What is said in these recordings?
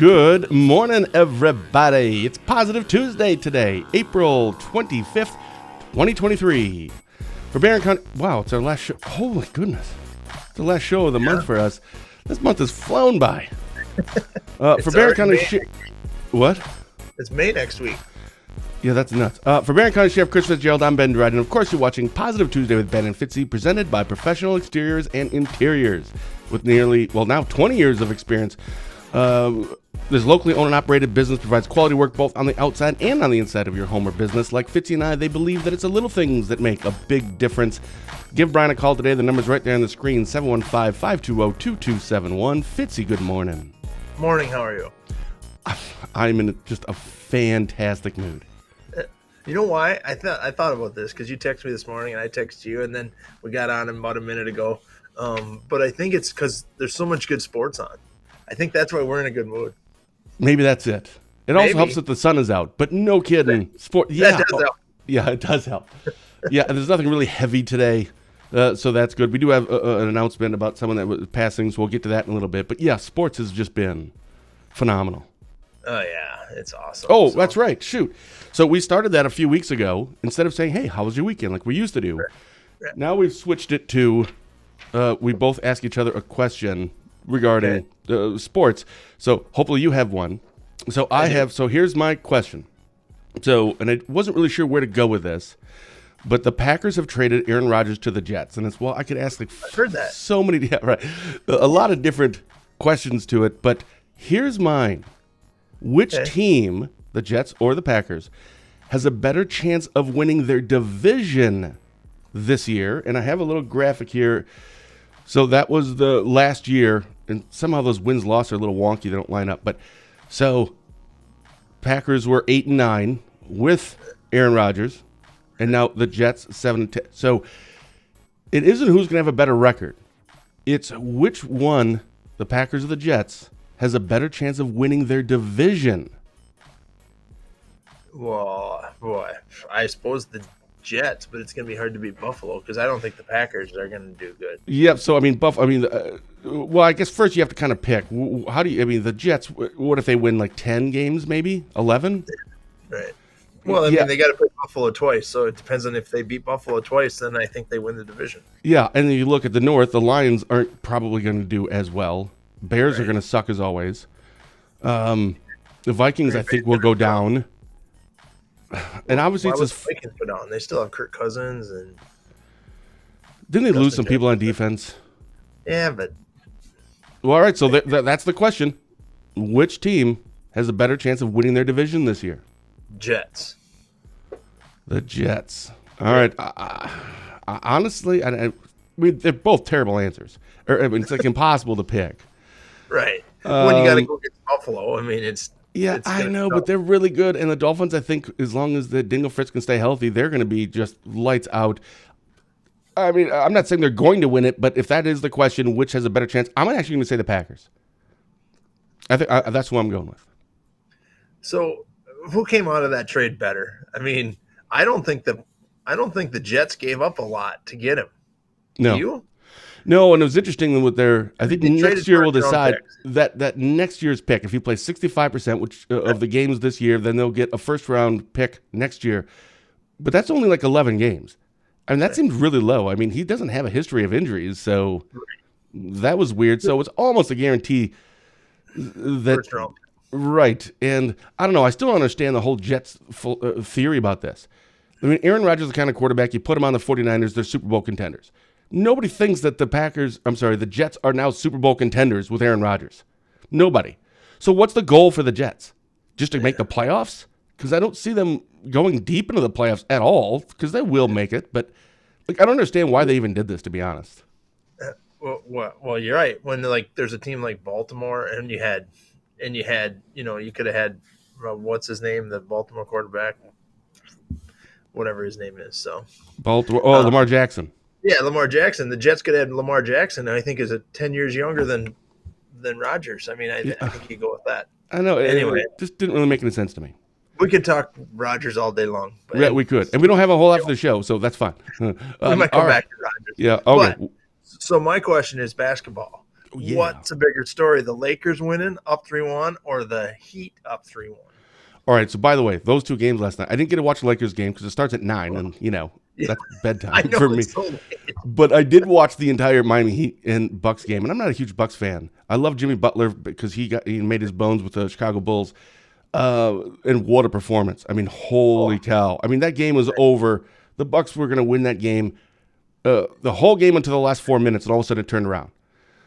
Good morning, everybody. It's Positive Tuesday today, April 25th, 2023. For Barron County, wow, it's our last show. Holy goodness. It's the last show of the month for us. This month has flown by. For Barron County, what? It's May next week. Yeah, that's nuts. For Barron County Sheriff Chris Fitzgerald, I'm Ben Dryden. Of course, you're watching Positive Tuesday with Ben and Fitzy, presented by Professional Exteriors and Interiors. With now 20 years of experience. This locally owned and operated business provides quality work both on the outside and on the inside of your home or business. Like Fitzy and I, they believe that it's the little things that make a big difference. Give Brian a call today. The number's right there on the screen, 715-520-2271. Fitzy, good morning. Morning, how are you? I'm in just a fantastic mood. You know why? I thought about this because you texted me this morning and I texted you, and then we got on about a minute ago. But I think it's because there's so much good sports on. I think that's why we're in a good mood. Maybe that's it. It also helps that the sun is out, but no kidding. Sport, yeah, that does help. Yeah, it does help. Yeah, and there's nothing really heavy today, so that's good. We do have an announcement about someone that was passing, so we'll get to that in a little bit. But yeah, sports has just been phenomenal. Oh yeah, it's awesome. Oh, that's right. Shoot. So we started that a few weeks ago. Instead of saying, "Hey, how was your weekend?" like we used to do, now we've switched it to we both ask each other a question regarding sports. So hopefully you have one. So I have. So here's my question. So, and I wasn't really sure where to go with this, but the Packers have traded Aaron Rodgers to the Jets, and it's I could ask like I've heard that. So many, a lot of different questions to it. But here's mine: which team, the Jets or the Packers, has a better chance of winning their division this year? And I have a little graphic here. So that was the last year, and somehow those wins-loss are a little wonky. They don't line up. But so Packers were 8-9 with Aaron Rodgers, and now the Jets 7-10. So it isn't who's going to have a better record. It's which one, the Packers or the Jets, has a better chance of winning their division. Well, boy, I suppose the Jets, but it's going to be hard to beat Buffalo because I don't think the Packers are going to do good. Yep. So well, I guess first you have to kind of pick. How do you? I mean, the Jets. What if they win like 10 games, maybe 11? Right. Well, I mean, they got to play Buffalo twice, so it depends on if they beat Buffalo twice. Then I think they win the division. Yeah, and then you look at the North. The Lions aren't probably going to do as well. Bears are going to suck as always. The Vikings, I think, will go down. And obviously, the Vikings go down. They still have Kirk Cousins, and didn't they lose some people on defense? Yeah, but well, all right. So that's the question: which team has a better chance of winning their division this year? Jets. The Jets. All right. Honestly, I mean, they're both terrible answers. It's like impossible to pick. Right. When you got to go get Buffalo, I mean, it's. Yeah, I know, but they're really good. And the Dolphins, I think, as long as the Dingle Fritz can stay healthy, they're going to be just lights out. I mean, I'm not saying they're going to win it, but if that is the question, which has a better chance, I'm actually going to say the Packers. I think that's who I'm going with. So, who came out of that trade better? I mean, I don't think the Jets gave up a lot to get him. No. Do you? No, and it was interesting with I think next year will decide that next year's pick. If he plays 65% of the games this year, then they'll get a first-round pick next year. But that's only like 11 games. I mean, that seems really low. I mean, he doesn't have a history of injuries, so that was weird. So it's almost a guarantee that first round. Right. And I don't know. I still don't understand the whole Jets theory about this. I mean, Aaron Rodgers is the kind of quarterback, you put him on the 49ers, they're Super Bowl contenders. Nobody thinks that the Jets are now Super Bowl contenders with Aaron Rodgers. Nobody. So what's the goal for the Jets? Just to make the playoffs? Because I don't see them going deep into the playoffs at all, because they will make it. But I don't understand why they even did this, to be honest. Well, you're right. When there's a team like Baltimore, and you could have had what's his name, the Baltimore quarterback, whatever his name is. So Baltimore. Lamar Jackson. Yeah, Lamar Jackson. The Jets could add Lamar Jackson, I think, is 10 years younger than Rodgers. I mean, I think you go with that. I know. Anyway, it just didn't really make any sense to me. We could talk Rodgers all day long. But yeah, we could. And we don't have a whole lot for the show, so that's fine. We might come back to Rodgers. Yeah, okay. So my question is basketball. Yeah. What's a bigger story, the Lakers winning up 3-1 or the Heat up 3-1? All right. So, by the way, those two games last night, I didn't get to watch the Lakers game because it starts at 9, and Yeah, that's I bedtime know for me. it's so late. But I did watch the entire Miami Heat and Bucks game, and I'm not a huge Bucks fan. I love Jimmy Butler because he made his bones with the Chicago Bulls, and what a performance! I mean, holy cow! I mean, that game was over. The Bucks were going to win that game, the whole game until the last 4 minutes, and all of a sudden it turned around.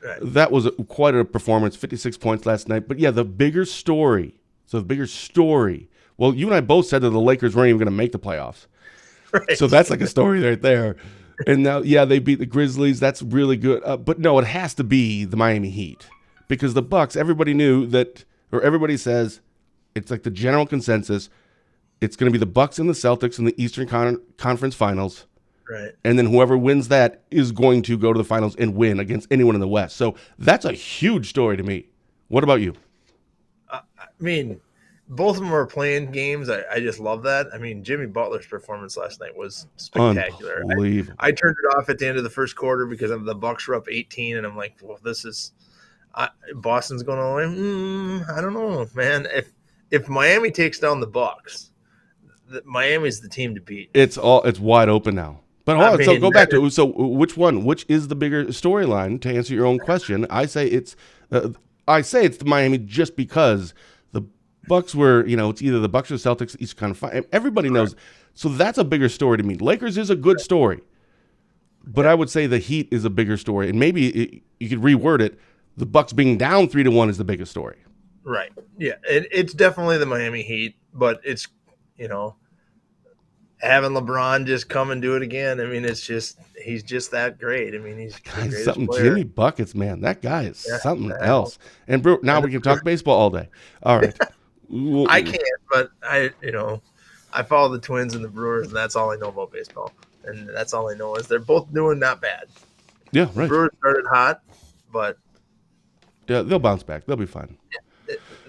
Right. That was quite a performance. 56 points last night. But yeah, the bigger story. Well, you and I both said that the Lakers weren't even going to make the playoffs. Right. So that's like a story right there. And now, yeah, they beat the Grizzlies. That's really good. But no, it has to be the Miami Heat because the Bucks. Everybody knew that, or everybody says, it's like the general consensus. It's going to be the Bucks and the Celtics in the Eastern Conference Finals. Right. And then whoever wins that is going to go to the finals and win against anyone in the West. So that's a huge story to me. What about you? I mean, both of them are playing games. I just love that. I mean, Jimmy Butler's performance last night was spectacular. Unbelievable. I turned it off at the end of the first quarter because the Bucks were up 18, and I'm like, well, this is Boston's going to win. I don't know, man. If Miami takes down the Bucks, Miami's the team to beat. It's wide open now. But hold on, so go back to which one? Which is the bigger storyline? To answer your own question, I say it's the Miami just because the Bucks were, it's either the Bucks or the Celtics, East kind of fine. Everybody knows. So that's a bigger story to me. Lakers is a good story, but I would say the Heat is a bigger story, and maybe you could reword it. The Bucks being down 3-1 is the biggest story. Right. Yeah, it's definitely the Miami Heat, but it's having LeBron just come and do it again. I mean, he's just that great. I mean, he's something player. Jimmy Buckets, man. That guy is something else. And bro, now we can talk baseball all day. All right. I can't, but I follow the Twins and the Brewers, and that's all I know about baseball. And that's all I know is they're both doing not bad. Yeah, right. The Brewers started hot, but yeah, they'll bounce back. They'll be fine.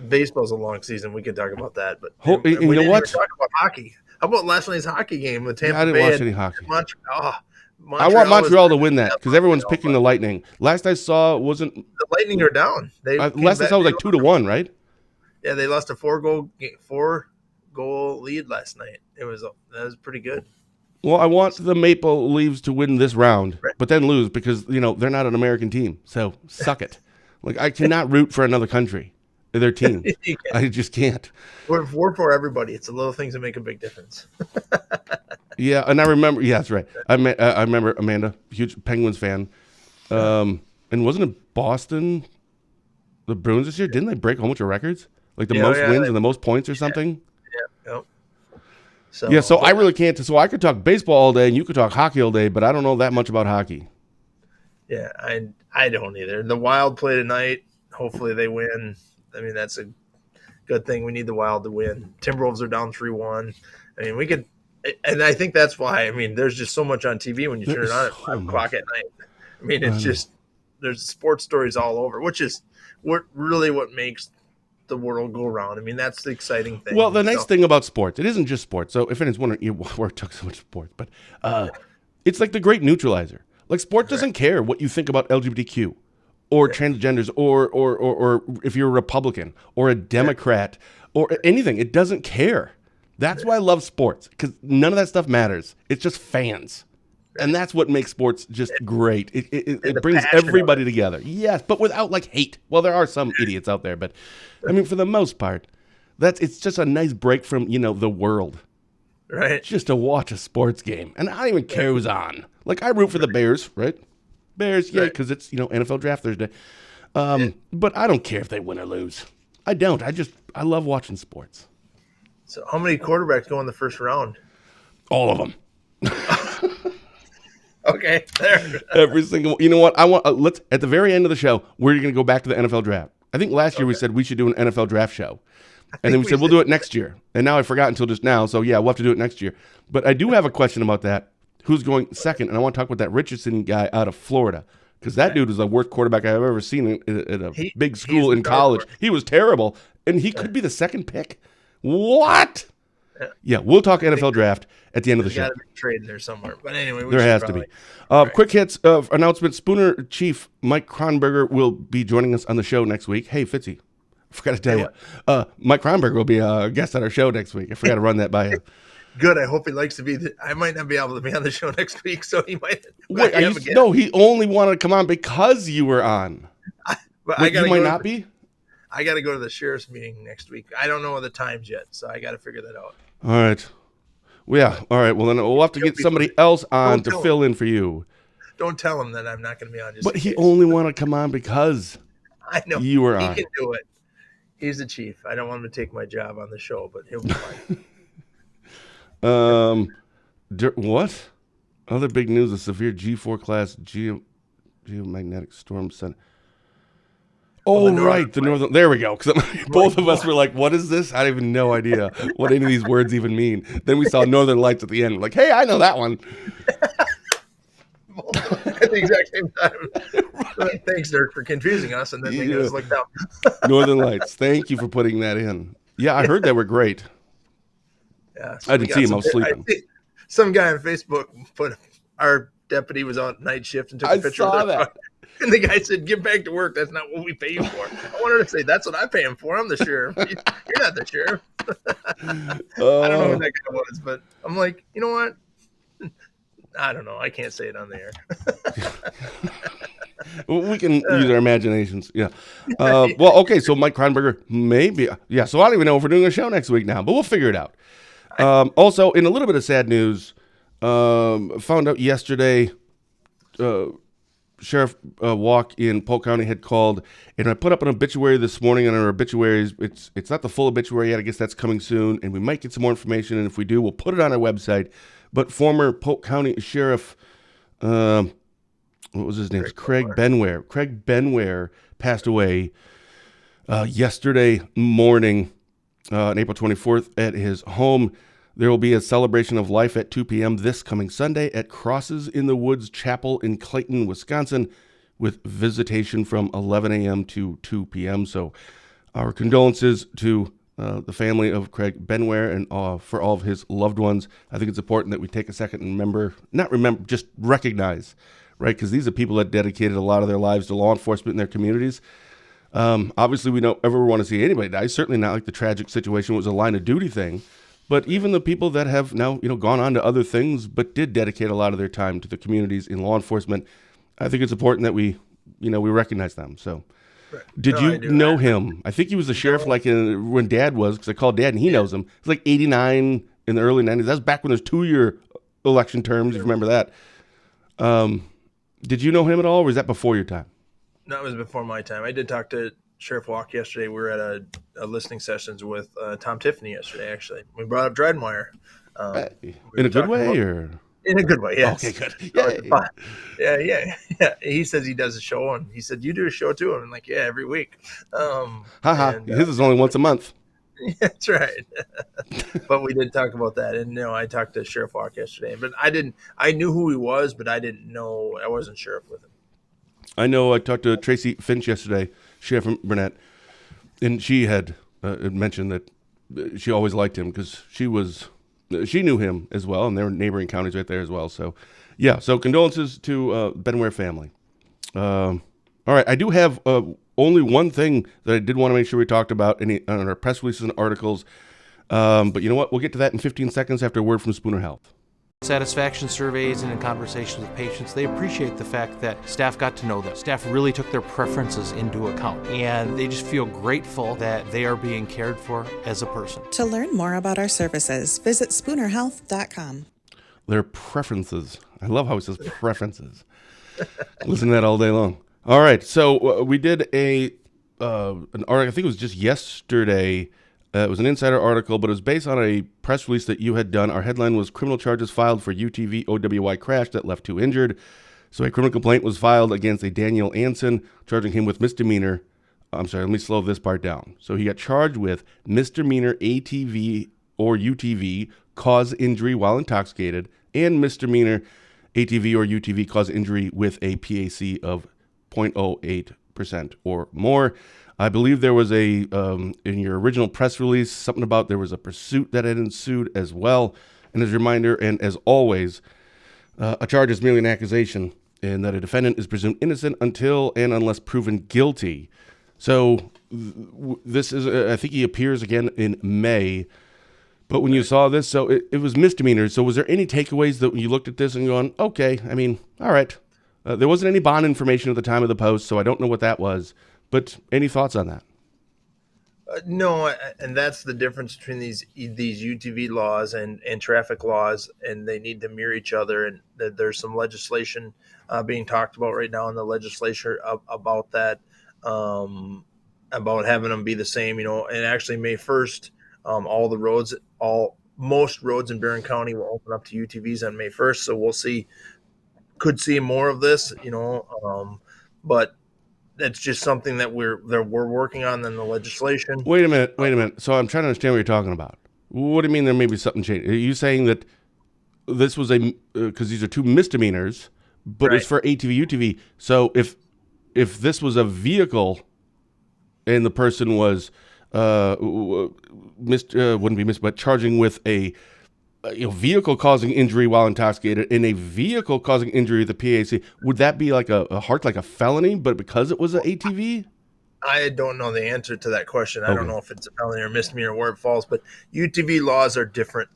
Baseball's a long season. We can talk about that, but you know what? Talk about hockey. How about last night's hockey game with Tampa Bay? I didn't watch any hockey. Montreal I want Montreal to win that because everyone's picking the Lightning. Last I saw, wasn't the Lightning are down. Last I saw was like 2-1, right? Yeah, they lost a 4-goal lead last night. That was pretty good. Well, I want the Maple Leafs to win this round, but then lose because they're not an American team. So suck it. Like I cannot root for another country. Their team. I just can't. We're for everybody. It's the little things that make a big difference. Yeah, and I remember. Yeah, that's right. I remember Amanda, huge Penguins fan. And wasn't it Boston, the Bruins this year? Didn't they break a whole bunch of records? Like the most wins and the most points or something? Yeah. So I really can't. So I could talk baseball all day and you could talk hockey all day, but I don't know that much about hockey. Yeah, I don't either. The Wild play tonight. Hopefully they win. I mean, that's a good thing. We need the Wild to win. Timberwolves are down 3-1. I mean, we could – and I think that's why. I mean, there's just so much on TV when you turn it on at 5 o'clock at night. I mean, it's just – there's sports stories all over, which is what makes the world go around. I mean, that's the exciting thing. Well, the nice thing about sports, it isn't just sports. So if anyone's wondering where it took so much sports, but it's like the great neutralizer. Like sport doesn't care what you think about LGBTQ. Or transgenders, or if you're a Republican or a Democrat or anything, it doesn't care. That's why I love sports because none of that stuff matters. It's just fans, and that's what makes sports just great. It brings everybody together. Yes, but without like hate. Well, there are some idiots out there, but I mean, for the most part, it's just a nice break from the world. Right. Just to watch a sports game, and I don't even care who's on. Like I root for the Bears, right? Bears, yeah, because it's NFL Draft Thursday. But I don't care if they win or lose. I don't. I love watching sports. So how many quarterbacks go in the first round? All of them. Okay, there. Every single. You know what? I want. Let's at the very end of the show. We're going to go back to the NFL Draft. I think last year we said we should do an NFL Draft show, and then we said we'll do it next year. And now I forgot until just now. So yeah, we'll have to do it next year. But I do have a question about that. Who's going second? And I want to talk about that Richardson guy out of Florida because that dude was the worst quarterback I've ever seen at a big school in college. He was terrible, and he could be the second pick. What? Yeah, we'll talk NFL draft at the end of the There's show. got to be a trade in there somewhere. But anyway, There has to be. Quick hits of announcement. Spooner Chief Mike Kronberger will be joining us on the show next week. Hey, Fitzy, I forgot to tell you. Mike Kronberger will be a guest on our show next week. I forgot to run that by you. Good. I hope he likes to be. I might not be able to be on the show next week, so he might. Wait, no, he only wanted to come on because you were on. But you might not be? I got to go to the sheriff's meeting next week. I don't know the times yet, so I got to figure that out. All right. Well, yeah. All right. Well, then we'll have to get somebody else on to fill in for you. Don't tell him that I'm not going to be on. But he only wanted to come on because I know you were on. He can do it. He's the chief. I don't want him to take my job on the show, but he'll be fine. What? Other big news: a severe G4 class geomagnetic storm sent. Oh, right. The northern. There we go. Because both of us were like, what is this? I have even no idea what any of these words even mean. Then we saw Northern Lights at the end. We're like, hey, I know that one. At the exact same time. Thanks, Dirk, for confusing us and then making us look dumb. Northern Lights. Thank you for putting that in. Yeah, I heard they were great. Yeah, I didn't see him. I was sleeping. Some guy on Facebook put our deputy was on night shift and took a picture of that. And the guy said, get back to work. That's not what we pay you for. I wanted to say, that's what I pay him for. I'm the sheriff. You're not the sheriff. I don't know who that guy was, but I'm like, you know what? I don't know. I can't say it on the air. We can use our imaginations. Yeah. Well, okay. So Mike Kronberger, maybe. Yeah. So I don't even know if we're doing a show next week now, but we'll figure it out. Also, in a little bit of sad news, found out yesterday, Sheriff Walk in Polk County had called, and I put up an obituary this morning on our obituaries. It's not the full obituary yet. I guess that's coming soon, and we might get some more information, and if we do, we'll put it on our website. But former Polk County Sheriff, what was his name? Craig Benware. Craig Benware passed away yesterday morning on April 24th at his home. There will be a celebration of life at 2 p.m. this coming Sunday at Crosses in the Woods Chapel in Clayton, Wisconsin, with visitation from 11 a.m. to 2 p.m. So our condolences to the family of Craig Benware and for all of his loved ones. I think it's important that we take a second and just recognize, right? Because these are people that dedicated a lot of their lives to law enforcement in their communities. Obviously, we don't ever want to see anybody die. Certainly not like the tragic situation was a line of duty thing. But even the people that have now, gone on to other things, but did dedicate a lot of their time to the communities in law enforcement, I think it's important that we recognize them. So, did you know him? I think he was the sheriff when Dad was, because I called Dad and he knows him. It's like 89 in the early 90s. That's back when there's 2-year election terms, if you remember that. Did you know him at all, or was that before your time? No, it was before my time. I did talk to Sheriff Walk yesterday. We were at a listening sessions with Tom Tiffany yesterday, actually. We brought up DrydenWire. In a good way, or? In a good way, yes. Okay, good. Yeah. He says he does a show, and he said, you do a show too? And I'm like, yeah, every week. His is only once a month. That's right. But we did talk about that. And I talked to Sheriff Walk yesterday, but I knew who he was, but I wasn't sheriff with him. I know I talked to Tracy Finch yesterday, Sheriff Burnett, and she had mentioned that she always liked him because she knew him as well, and there were neighboring counties right there as well. So, yeah. So condolences to Benware family. All right, I do have only one thing that I did want to make sure we talked about on our press releases and articles. But you know what? We'll get to that in 15 seconds after a word from Spooner Health. Satisfaction surveys and in conversations with patients, they appreciate the fact that staff got to know them. Staff really took their preferences into account, and they just feel grateful that they are being cared for as a person. To learn more about our services, visit SpoonerHealth.com. Their preferences. I love how it says preferences. Listen to that all day long. All right, so we did an article, I think it was just yesterday. It was an insider article, but it was based on a press release that you had done. Our headline was criminal charges filed for UTV OWI crash that left 2 injured. So a criminal complaint was filed against a Daniel Anson, charging him with misdemeanor. I'm sorry, let me slow this part down. So he got charged with misdemeanor ATV or UTV cause injury while intoxicated, and misdemeanor ATV or UTV cause injury with a PAC of 0.08% or more. I believe there was in your original press release, something about there was a pursuit that had ensued as well. And as a reminder, and as always, a charge is merely an accusation, and that a defendant is presumed innocent until and unless proven guilty. So this is, I think he appears again in May. But when you saw this, so it was misdemeanors. So was there any takeaways that when you looked at this and going, okay, I mean, all right. There wasn't any bond information at the time of the post, so I don't know what that was. But any thoughts on that? No, and that's the difference between these UTV laws and traffic laws, and they need to mirror each other. And there's some legislation being talked about right now in the legislature about that, about having them be the same. And actually May 1st, most roads in Barron County will open up to UTVs on May 1st. So could see more of this, but that's just something that we're working on in the legislation. Wait a minute. So I'm trying to understand what you're talking about. What do you mean there may be something changed? Are you saying that this was because these are two misdemeanors, but Right. it's for ATV, UTV. So if this was a vehicle and the person was wouldn't be missed, but charging with a vehicle causing injury while intoxicated in a vehicle causing injury to the PAC, would that be like a felony? But because it was an ATV? I don't know the answer to that question. I don't know if it's a felony or misdemeanor or where it falls, but UTV laws are different.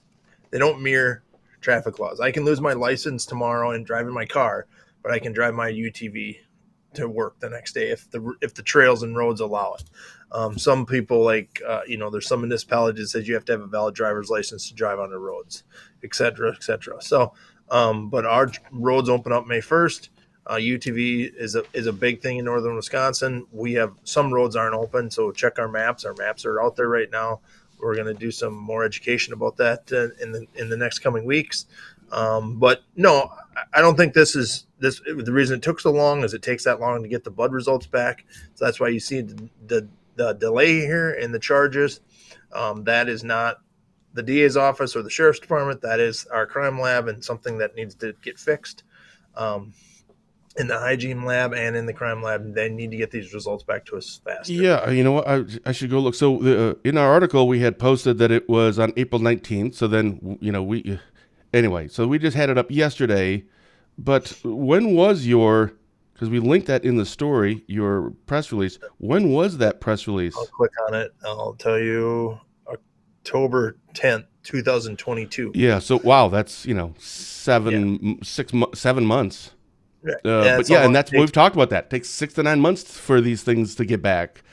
They don't mirror traffic laws. I can lose my license tomorrow and drive in my car, but I can drive my UTV to work the next day if the trails and roads allow it. Some people there's some municipalities that says you have to have a valid driver's license to drive on the roads, et cetera, et cetera. So, but our roads open up May 1st. UTV is a big thing in northern Wisconsin. We have some roads aren't open, so check our maps. Our maps are out there right now. We're going to do some more education about that in the next coming weeks. But no, I don't think this. The reason it took so long is it takes that long to get the blood results back. So that's why you see the delay here in the charges. That is not the DA's office or the sheriff's department. That is our crime lab and something that needs to get fixed. In the hygiene lab and in the crime lab, they need to get these results back to us faster. Yeah, you know what? I should go look. So in our article, we had posted that it was on April 19th. So then, so we just had it up yesterday. But when was because we linked that in the story, your press release. When was that press release? I'll click on it. I'll tell you October 10th, 2022. Yeah. So, wow, that's, 7 months. And that's we've talked about that. It takes 6 to 9 months for these things to get back.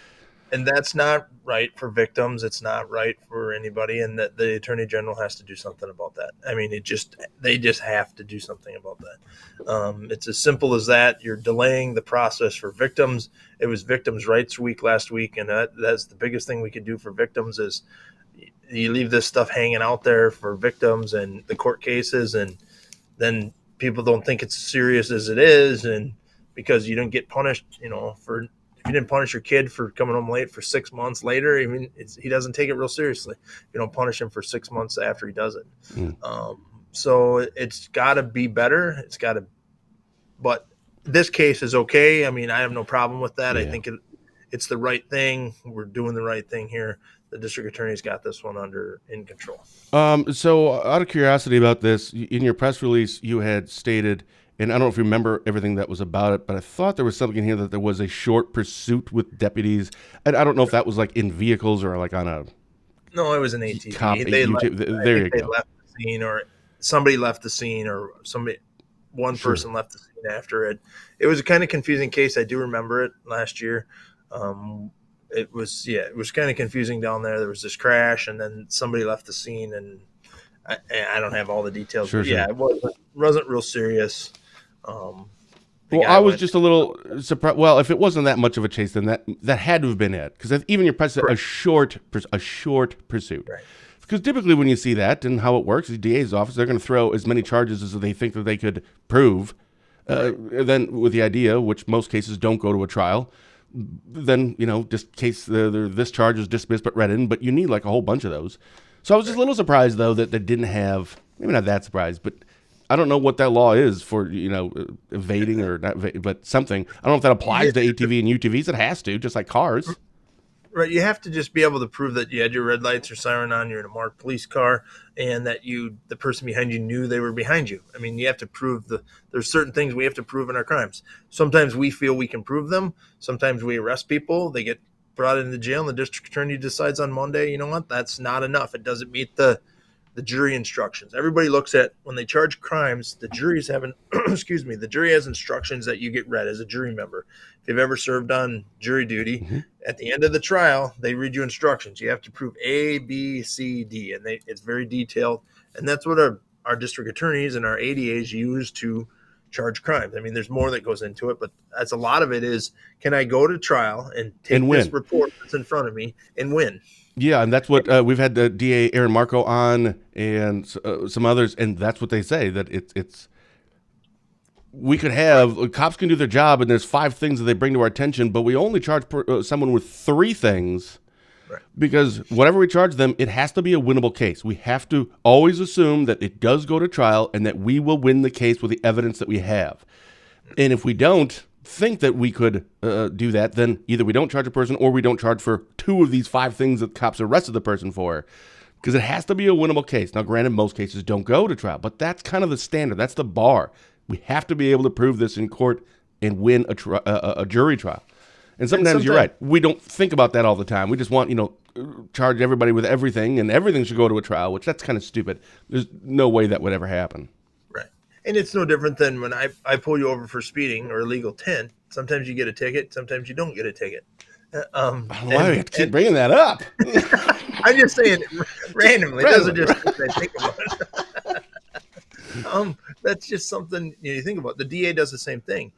And that's not right for victims. It's not right for anybody. And that the Attorney General has to do something about that. I mean, they just have to do something about that. It's as simple as that. You're delaying the process for victims. It was Victims' Rights Week last week. And that's the biggest thing we could do for victims is you leave this stuff hanging out there for victims and the court cases. And then people don't think it's as serious as it is. And because you don't get punished, if you didn't punish your kid for coming home late for 6 months later, I mean, he doesn't take it real seriously. You don't punish him for 6 months after he does it. So it's got to be better. But this case is okay. I mean, I have no problem with that. Yeah. I think it's the right thing. We're doing the right thing here. The district attorney's got this one in control. So out of curiosity about this, in your press release, you had stated, and I don't know if you remember everything that was about it, but I thought there was something in here that there was a short pursuit with deputies. And I don't know if that was like in vehicles or like on a... No, it was an ATV. There you go. They left the scene, or somebody left the scene, or one person left the scene after it. It was a kind of confusing case. I do remember it last year. It was kind of confusing down there. There was this crash, and then somebody left the scene, and I don't have all the details. Sure. It wasn't real serious. I was just a little surprised. Well, if it wasn't that much of a chase, then that had to have been it. Because even your press said a short pursuit. Right. Because typically when you see that and how it works, the DA's office, they're going to throw as many charges as they think that they could prove. Then with the idea, which most cases don't go to a trial, then, just case this charge is dismissed but read in, but you need like a whole bunch of those. So I was just a little surprised, though, that they didn't have, maybe not that surprised, but I don't know what that law is for, evading or not, but something. I don't know if that applies to ATV and UTVs. It has to, just like cars. Right, you have to just be able to prove that you had your red lights or siren on, you're in a marked police car, and that the person behind you knew they were behind you. I mean, you have to prove there's certain things we have to prove in our crimes. Sometimes we feel we can prove them. Sometimes we arrest people, they get brought into jail, and the district attorney decides on Monday, you know what, that's not enough. It doesn't meet the jury instructions. Everybody looks at when they charge crimes, the jury's having, excuse me, the jury has instructions that you get read as a jury member. If you've ever served on jury duty, at the end of the trial, they read you instructions. You have to prove A, B, C, D, and it's very detailed. And that's what our district attorneys and our ADAs use to charge crimes. I mean, there's more that goes into it, but that's a lot of it is, can I go to trial and take this report that's in front of me and win? Yeah, and that's what we've had the DA Aaron Marco on and some others, and that's what they say, that it's we could have cops can do their job, and there's 5 things that they bring to our attention, but we only charge someone with 3 things, because whatever we charge them, it has to be a winnable case. We have to always assume that it does go to trial and that we will win the case with the evidence that we have. And if we don't think that we could do that, then either we don't charge a person or we don't charge for 2 of these 5 things that cops arrested the person for, because it has to be a winnable case. Now, granted, most cases don't go to trial, but that's kind of the standard. That's the bar. We have to be able to prove this in court and win a jury trial. And sometimes you're right. We don't think about that all the time. We just want, charge everybody with everything, and everything should go to a trial, which that's kind of stupid. There's no way that would ever happen. And it's no different than when I pull you over for speeding or illegal tint. Sometimes you get a ticket. Sometimes you don't get a ticket. I don't know why we have to keep bringing that up. I'm just saying randomly. It doesn't just I think about it. That's just something you think about. The DA does the same thing.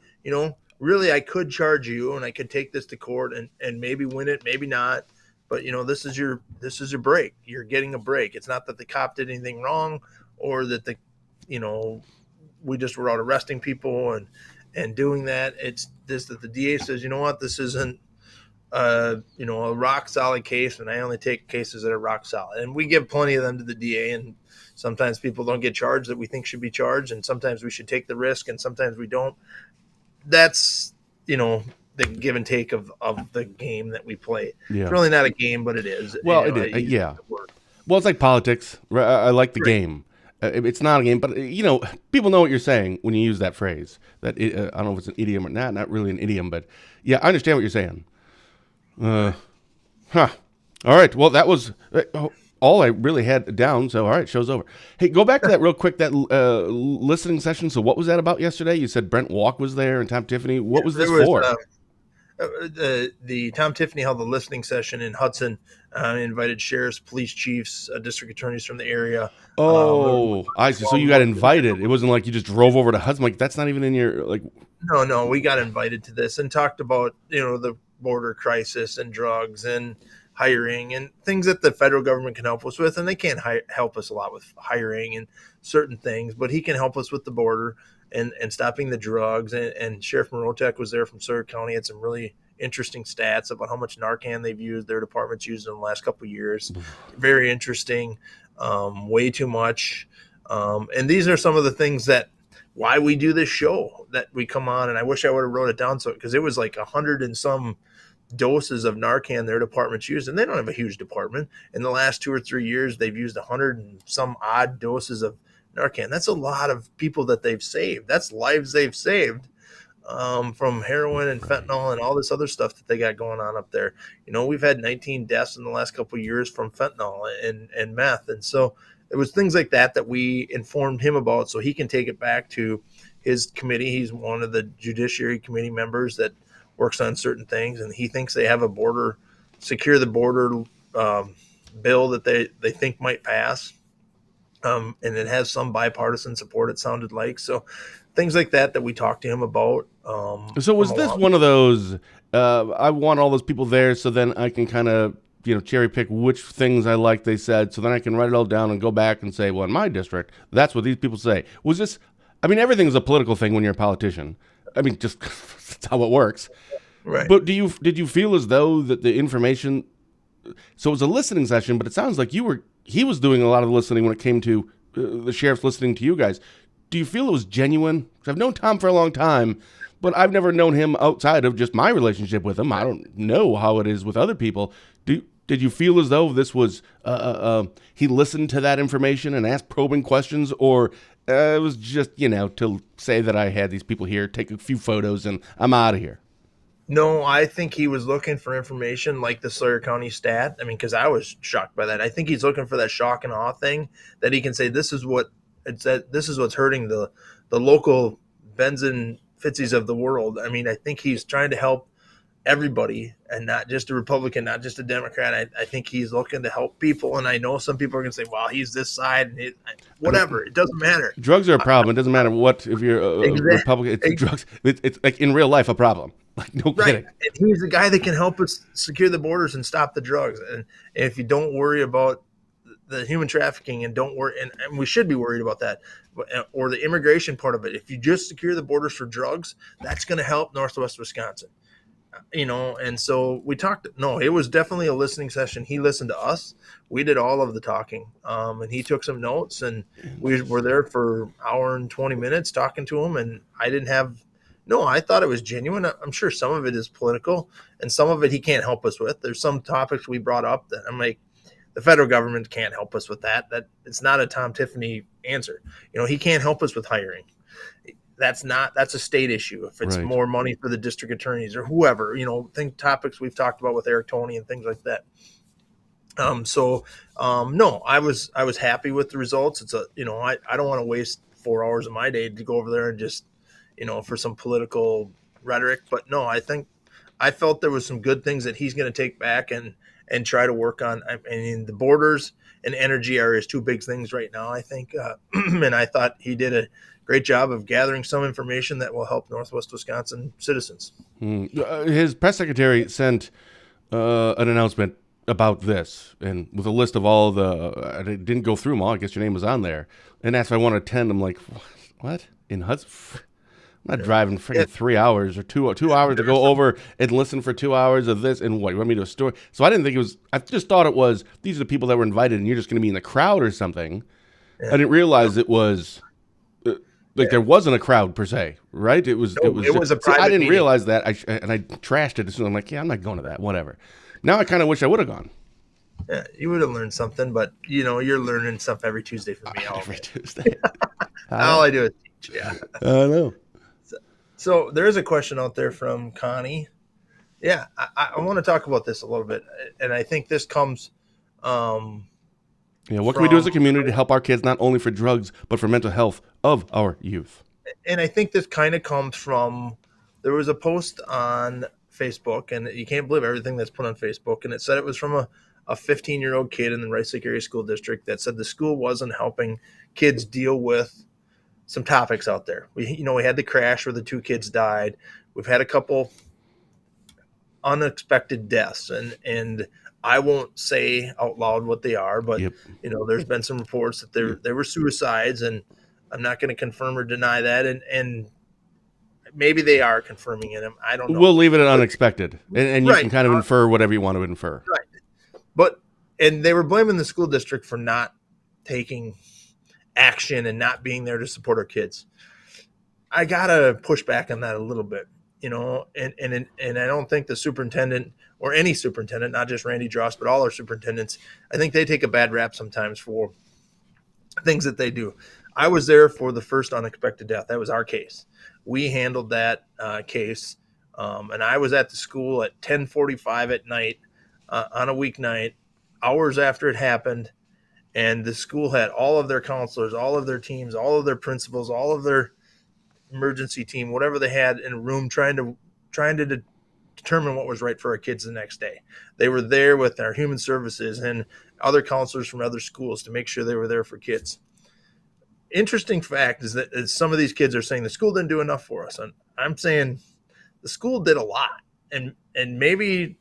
Really, I could charge you and I could take this to court and maybe win it, maybe not. But, this is your break. You're getting a break. It's not that the cop did anything wrong or that we just were out arresting people and doing that. It's this that the DA says, you know what, this isn't a rock solid case, and I only take cases that are rock solid. And we give plenty of them to the DA, and sometimes people don't get charged that we think should be charged, and sometimes we should take the risk, and sometimes we don't. That's the give and take of the game that we play. Yeah. It's really not a game, but it is. Well, it is. Yeah. Well, it's like politics. I like the game. It's not a game, but people know what you're saying when you use that phrase. That I don't know if it's an idiom or not really an idiom, but yeah, I understand what you're saying. All right. Well, that was all I really had down. So, all right, show's over. Hey, go back to that real quick. That listening session. So, what was that about yesterday? You said Brent Walk was there and Tom Tiffany. What was this for? The Tom Tiffany held a listening session in Hudson. Invited sheriffs, police chiefs, district attorneys from the area. Oh, I see. So you got invited. It wasn't like you just drove over to Hudson. Like, that's not even in your No, we got invited to this and talked about the border crisis and drugs and hiring and things that the federal government can help us with. And they can't help us a lot with hiring and certain things, but he can help us with the border and stopping the drugs. And Sheriff Morotek was there from Sawyer County. Had some really interesting stats about how much Narcan they've used, their department's used in the last couple of years. Very interesting. Way too much. And these are some of the things that why we do this show, that we come on, and I wish I would have wrote it down, because it was like 100 and some doses of Narcan their department's used, and they don't have a huge department. In the last 2 or 3 years, they've used 100 and some odd doses of Narcan. That's a lot of people that they've saved. That's lives they've saved. From heroin and fentanyl and all this other stuff that they got going on up there. We've had 19 deaths in the last couple of years from fentanyl and meth. And so it was things like that we informed him about so he can take it back to his committee. He's one of the Judiciary Committee members that works on certain things, and he thinks they have a secure the border bill that they think might pass. And it has some bipartisan support, it sounded like. So things like that we talked to him about. So was this one of those, I want all those people there so then I can kind of, cherry pick which things I like they said, so then I can write it all down and go back and say, well, in my district, that's what these people say. Was this, everything's a political thing when you're a politician. Just that's how it works. Right. But did you feel as though that the information, so it was a listening session, but it sounds like he was doing a lot of the listening when it came to the sheriffs listening to you guys. Do you feel it was genuine? Because I've known Tom for a long time, but I've never known him outside of just my relationship with him. I don't know how it is with other people. Did you feel as though this was he listened to that information and asked probing questions, or it was just, to say that I had these people here, take a few photos, and I'm out of here? No, I think he was looking for information like the Sawyer County stat. I mean, because I was shocked by that. I think he's looking for that shock and awe thing that he can say, this is what's hurting the local Benson Fitzys of the world. I mean, I think he's trying to help everybody and not just a Republican, not just a Democrat. I think he's looking to help people. And I know some people are going to say, well, he's this side. And whatever. It doesn't matter. Drugs are a problem. It doesn't matter if you're a Republican. It's drugs. It's like in real life a problem. Like, no kidding. And he's the guy that can help us secure the borders and stop the drugs. And if you don't worry about the human trafficking and don't worry, and we should be worried about that, or the immigration part of it, if you just secure the borders for drugs, that's going to help Northwest Wisconsin. And so we talked. No, it was definitely a listening session. He listened to us. We did all of the talking, and he took some notes, and we were there for an hour and 20 minutes talking to him. And I thought it was genuine. I'm sure some of it is political, and some of it he can't help us with. There's some topics we brought up that I'm like, the federal government can't help us with that. That it's not a Tom Tiffany answer. He can't help us with hiring. That's a state issue. If it's more money for the district attorneys or whoever, topics we've talked about with Eric Toney and things like that. No, I was happy with the results. It's I don't want to waste 4 hours of my day to go over there and just, for some political rhetoric. But no, I felt there was some good things that he's going to take back and try to work on. I mean, the borders and energy are his two big things right now, I think. And I thought he did a great job of gathering some information that will help Northwest Wisconsin citizens. His press secretary sent an announcement about this, and with a list of all I didn't go through them all. I guess your name was on there, and asked if I want to attend. I'm like, what? In Hudson? I'm not driving freaking 3 hours or two hours to go over and listen for 2 hours of this. And what, you want me to a story? So I didn't think it was, I just thought it was, these are the people that were invited and you're just going to be in the crowd or something. Yeah. I didn't realize it was, there wasn't a crowd per se, right? It was a private I didn't meeting. Realize that. I trashed it. So I'm like, I'm not going to that, whatever. Now I kind of wish I would have gone. Yeah, you would have learned something, but you're learning stuff every Tuesday for me. Every Tuesday. All I do is teach. Yeah. I know. So there is a question out there from Connie. Yeah, I want to talk about this a little bit, and I think this comes. What can we do as a community to help our kids, not only for drugs but for mental health of our youth? And I think this kind of comes from. There was a post on Facebook, and you can't believe everything that's put on Facebook, and it said it was from a 15-year-old kid in the Rice Lake Area School District that said the school wasn't helping kids deal with some topics out there. We had the crash where the two kids died. We've had a couple unexpected deaths, and I won't say out loud what they are, but there's been some reports that they were suicides, and I'm not going to confirm or deny that, and maybe they are confirming it. I don't know. We'll leave it at unexpected, and you can kind of infer whatever you want to infer. Right. And they were blaming the school district for not taking action and not being there to support our kids. I gotta push back on that a little bit, and I don't think the superintendent or any superintendent, not just Randy Dross, but all our superintendents, I think they take a bad rap sometimes for things that they do. I was there for the first unexpected death. That was our case. We handled that case, and I was at the school at 10:45 at night on a weeknight, hours after it happened. And the school had all of their counselors, all of their teams, all of their principals, all of their emergency team, whatever they had in a room trying to determine what was right for our kids the next day. They were there with our human services and other counselors from other schools to make sure they were there for kids. Interesting fact is that some of these kids are saying the school didn't do enough for us. And I'm saying the school did a lot. And maybe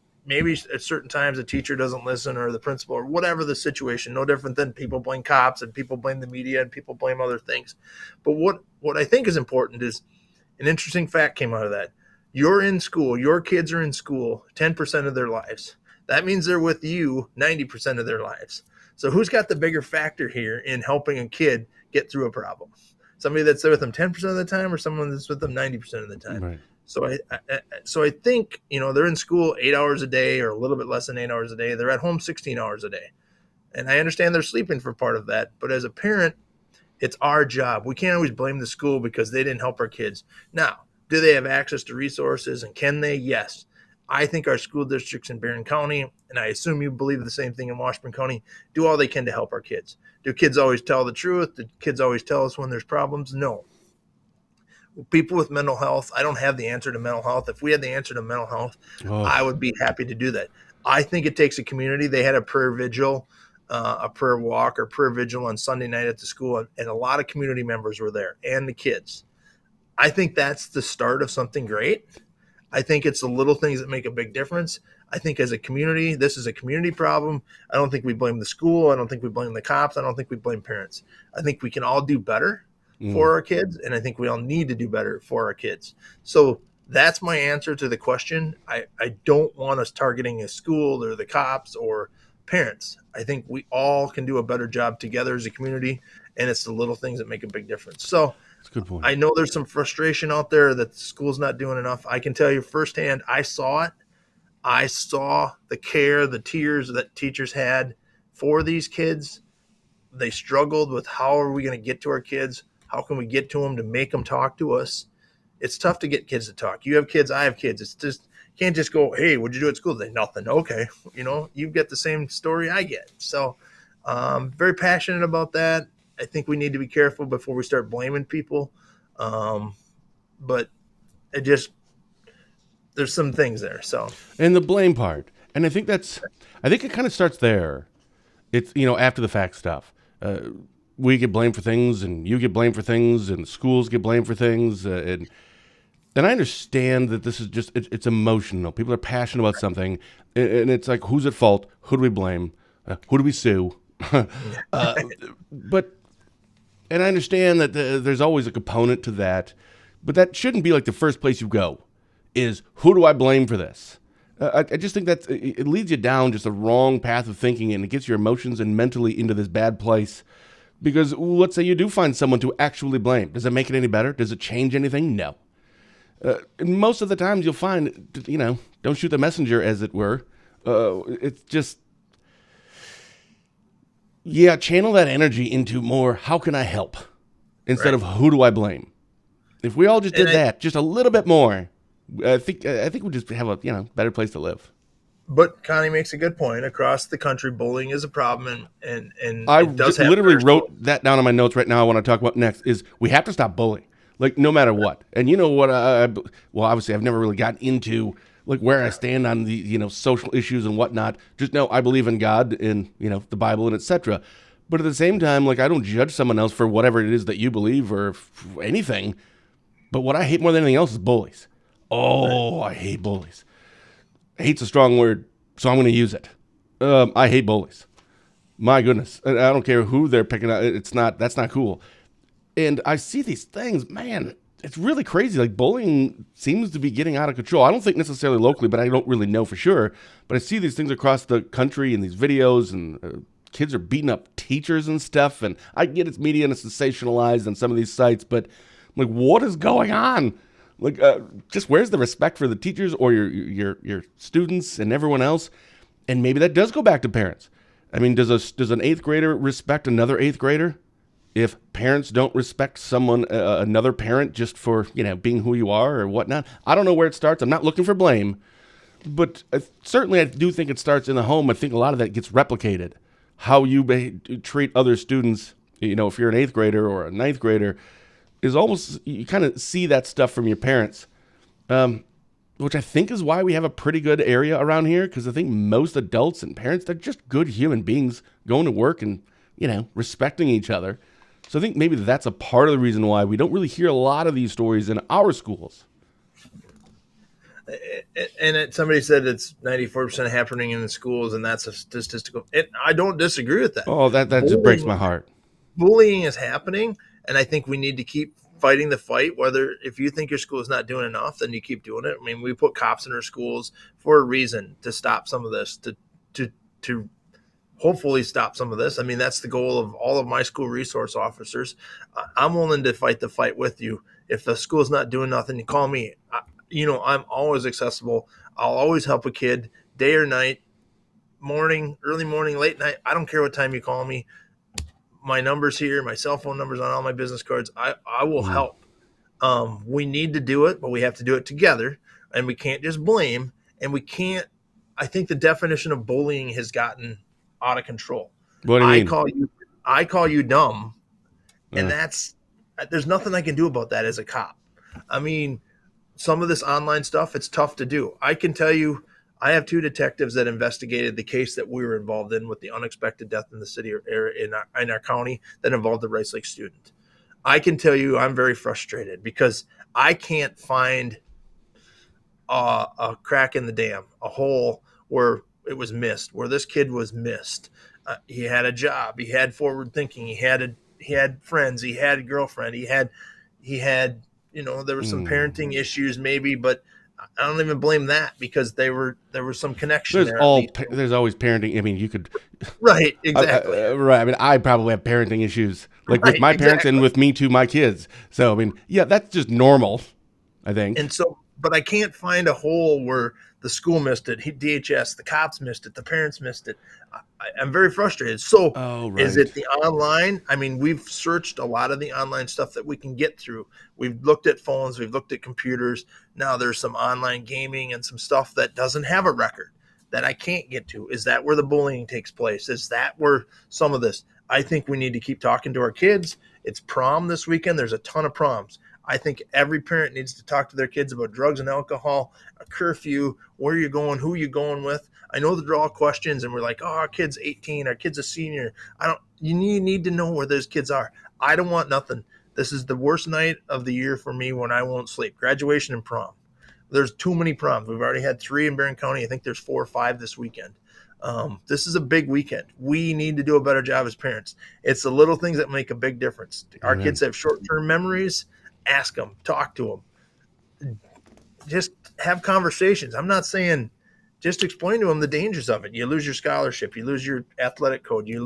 at certain times the teacher doesn't listen or the principal or whatever the situation, no different than people blame cops and people blame the media and people blame other things. But what I think is important is an interesting fact came out of that. You're in school, your kids are in school 10% of their lives. That means they're with you 90% of their lives. So who's got the bigger factor here in helping a kid get through a problem? somebody that's there with them 10% of the time or someone that's with them 90% of the time. Right. So I think, they're in school 8 hours a day or a little bit less than 8 hours a day. They're at home 16 hours a day. And I understand they're sleeping for part of that. But as a parent, it's our job. We can't always blame the school because they didn't help our kids. Now, do they have access to resources and can they? Yes. I think our school districts in Barron County, and I assume you believe the same thing in Washburn County, do all they can to help our kids. Do kids always tell the truth? Do kids always tell us when there's problems? No. People with mental health, I don't have the answer to mental health. If we had the answer to mental health, I would be happy to do that. I think it takes a community. They had a prayer vigil, a prayer walk or prayer vigil on Sunday night at the school, and a lot of community members were there and the kids. I think that's the start of something great. I think it's the little things that make a big difference. I think as a community, this is a community problem. I don't think we blame the school. I don't think we blame the cops. I don't think we blame parents. I think we can all do better for our kids, and I think we all need to do better for our kids. So that's my answer to the question. I don't want us targeting a school or the cops or parents. I think we all can do a better job together as a community, and it's the little things that make a big difference. So that's a good point. I know there's some frustration out there that the school's not doing enough. I can tell you firsthand, I saw it. I saw the care, the tears that teachers had for these kids. They struggled with how are we going to get to our kids? How can we get to them to make them talk to us? It's tough to get kids to talk. You have kids, I have kids. It's just, you can't just go, hey, what'd you do at school today? Nothing. Okay. You get the same story I get. So very passionate about that. I think we need to be careful before we start blaming people. But there's some things there. So, and the blame part. And I think it kind of starts there. It's, after the fact stuff. We get blamed for things, and you get blamed for things, and schools get blamed for things, and I understand that this is just it's emotional. People are passionate about something, and it's like, who's at fault? Who do we blame? Who do we sue? But I understand that there's always a component to that, but that shouldn't be like the first place you go. Is who do I blame for this? I just think that it leads you down just the wrong path of thinking, and it gets your emotions and mentally into this bad place. Because let's say you do find someone to actually blame. Does it make it any better? Does it change anything? No. And most of the times you'll find, don't shoot the messenger, as it were. It's just, channel that energy into more, how can I help? Instead of who do I blame? If we all just did that, just a little bit more, I think we'd just have a, better place to live. But Connie makes a good point. Across the country, bullying is a problem, and I just literally wrote that down on my notes right now. I want to talk about next is we have to stop bullying, like no matter what. And you know what? Well, obviously, I've never really gotten into like where I stand on the social issues and whatnot. Just know I believe in God and the Bible and etc. But at the same time, like I don't judge someone else for whatever it is that you believe or anything. But what I hate more than anything else is bullies. Oh, I hate bullies. Hate's a strong word, so I'm going to use it. I hate bullies. My goodness. I don't care who they're picking out. That's not cool. And I see these things, man, it's really crazy. Like bullying seems to be getting out of control. I don't think necessarily locally, but I don't really know for sure. But I see these things across the country in these videos, and kids are beating up teachers and stuff. And I get it's media and it's sensationalized on some of these sites, but like, what is going on? Like, just where's the respect for the teachers or your students and everyone else? And maybe that does go back to parents. I mean, does an 8th grader respect another 8th grader? If parents don't respect someone, another parent, just for being who you are or whatnot, I don't know where it starts. I'm not looking for blame, but certainly I do think it starts in the home. I think a lot of that gets replicated. How you treat other students, if you're an 8th grader or a 9th grader, is almost, you kind of see that stuff from your parents, which I think is why we have a pretty good area around here, because I think most adults and parents, they're just good human beings going to work and, respecting each other. So I think maybe that's a part of the reason why we don't really hear a lot of these stories in our schools. And somebody said it's 94% happening in the schools, and that's a statistical. I don't disagree with that. Oh, that just breaks my heart. Bullying is happening. And I think we need to keep fighting the fight. Whether if you think your school is not doing enough, then you keep doing it. I mean, we put cops in our schools for a reason, to stop some of this, to hopefully stop some of this. I mean, that's the goal of all of my school resource officers. I'm willing to fight the fight with you. If the school's not doing nothing, you call me. I'm always accessible. I'll always help a kid, day or night, morning, early morning, late night. I don't care what time you call me. My number's here. My cell phone number's on all my business cards. I will help. We need to do it, but we have to do it together, and we can't just blame. And we can't. I think the definition of bullying has gotten out of control. What do you mean? I call you dumb, and there's nothing I can do about that as a cop. I mean, some of this online stuff, it's tough to do. I can tell you, I have 2 detectives that investigated the case that we were involved in with the unexpected death in the city or area in our county that involved the Rice Lake student. I can tell you I'm very frustrated because I can't find a crack in the dam, a hole where it was missed, where this kid was missed. He had a job, he had forward thinking, he had friends, he had a girlfriend, he had there were some parenting issues maybe, but I don't even blame that because there was some connection There's always parenting. I mean, you could. Right, exactly. Right. I mean, I probably have parenting issues with my parents and with me to my kids. So, I mean, yeah, that's just normal, I think. And so, but I can't find a hole where the school missed it, DHS, the cops missed it, the parents missed it. I'm very frustrated. So Is it the online? I mean, we've searched a lot of the online stuff that we can get through. We've looked at phones, we've looked at computers. Now there's some online gaming and some stuff that doesn't have a record that I can't get to. Is that where the bullying takes place? Is that where some of this? I think we need to keep talking to our kids. It's prom this weekend. There's a ton of proms. I think every parent needs to talk to their kids about drugs and alcohol, a curfew, where you're going, who you're going with. I know they're all questions, and we're like, oh, our kid's 18, our kid's a senior. You need to know where those kids are. I don't want nothing. This is the worst night of the year for me when I won't sleep. Graduation and prom. There's too many proms. We've already had 3 in Barron County. I think there's 4 or 5 this weekend. This is a big weekend. We need to do a better job as parents. It's the little things that make a big difference. Our kids have short-term memories. Ask them, talk to them, just have conversations. I'm not saying just explain to them the dangers of it. You lose your scholarship, you lose your athletic code, you